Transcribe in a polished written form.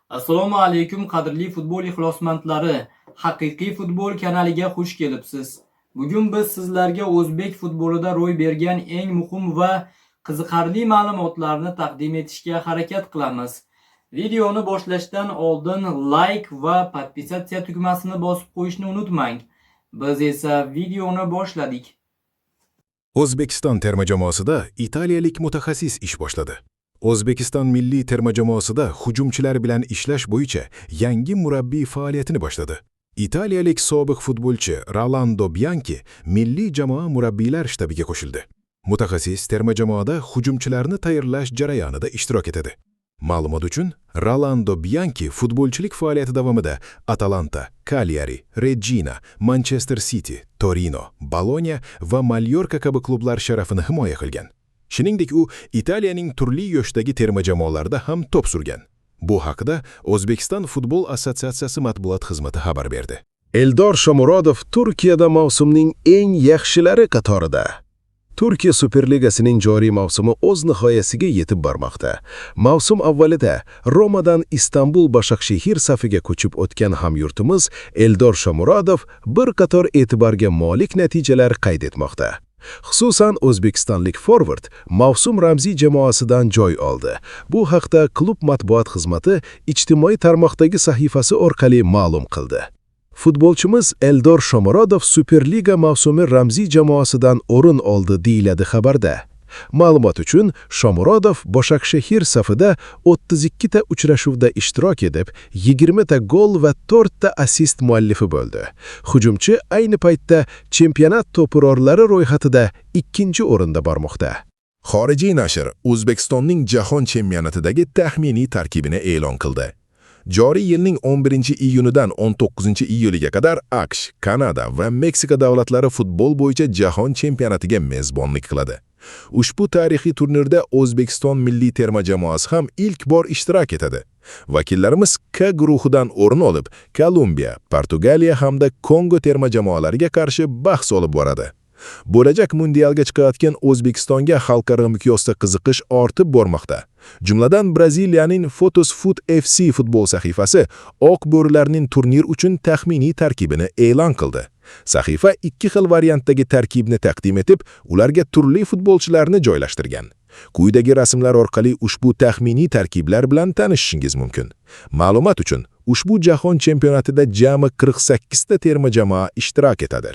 Assalomu alaykum qadrli futbol ixlosmandlari. Haqiqiy futbol kanaliga xush kelibsiz. Bugun biz sizlarga o'zbek futbolida ro'y bergan eng muhim va qiziqarli ma'lumotlarni taqdim etishga harakat qilamiz. Videoni boshlashdan oldin like va podpisatsiya tugmasini bosib qo'yishni unutmang. Biz esa videoni boshladik. O'zbekiston terma jamoasida italiyalik mutaxassis ish boshladi. O'zbekiston milliy terma jamoasida hujumchilar bilan ishlash bo'yicha yangi murabbiy faoliyatini boshladi. Italiyalik sobiq futbolchi Rolando Bianchi milliy jamoa murabbiylar shtabiga qo'shildi. Mutaxassis terma jamoada hujumchilarni tayyorlash jarayonida ishtirok etadi. Ma'lumot uchun, Rolando Bianchi futbolchilik faoliyati davomida Atalanta, Cagliari, Reggina, Manchester City, Torino, Bologna va Mallorca kabi klublar sharafini himoya qilgan. Shuningdek, u Italiyaning turli yoshdagi terma jamoalarida ham to'p surgan. Bu haqida O'zbekiston futbol assotsiatsiyasi matbuot xizmati xabar berdi. Eldor Shomurodov Turkiyada mavsumning eng yaxshilari qatorida. Turkiya Superligasining joriy mavsumi o'z nihoyasiga yetib bormoqda. Mavsum avvalida Romadan Istanbul Başakşehir safiga ko'chib o'tgan hamyurtimiz Eldor Shomurodov bir qator e'tiborga molik natijalar qayd etmoqda. Xususan o'zbekistonlik forvard mavsum ramziy jamoasidan joy oldi. Bu haqda klub matbuot xizmati ijtimoiy tarmoqdagi sahifasi orqali ma'lum qildi. Futbolchimiz Eldor Shomurodov Superliga mavsumi ramziy jamoasidan o'rin oldi deyiladi xabarda. Ma'lumot uchun, Shomurodov Başakşehir safida 32 ta uchrashuvda ishtirok etib, 20 ta gol va 4 ta assist muallifi bo'ldi. Hujumchi ayni paytda chempionat to'purorlari ro'yxatida 2-o'rinda bormoqda. Xorijiy nashr O'zbekistonning jahon chempionatidagi taxminiy tarkibini e'lon qildi. Joriy yilning 11-iyunidan 19-iyuliga qadar AQSh, Kanada va Meksika davlatlari futbol bo'yicha jahon chempionatiga mezbonlik qiladi. Ushbu tarixiy turnirda O'zbekiston milliy terma jamoasi ham ilk bor ishtirok etadi. Vakillarimiz K guruhidan o'rin olib, Kolumbiya, Portugaliya hamda Kongo terma jamoalariga qarshi bahs olib boradi. Bo'lajak mundialga chiqayotgan O'zbekistonga xalqaro miqyosda qiziqish ortib bormoqda. Jumladan Braziliyaning Photos Foot FC futbol sahifasi oq bo'rilarning turnir uchun taxminiy tarkibini e'lon qildi. Sahifa ikki xil variantdagi tarkibni taqdim etib, ularga turli futbolchilarni joylashtirgan. Quyidagi rasmlar orqali ushbu taxminiy tarkiblar bilan tanishishingiz mumkin. Ma'lumot uchun, ushbu jahon chempionatida jami 48 ta terma jamoa ishtirok etadi.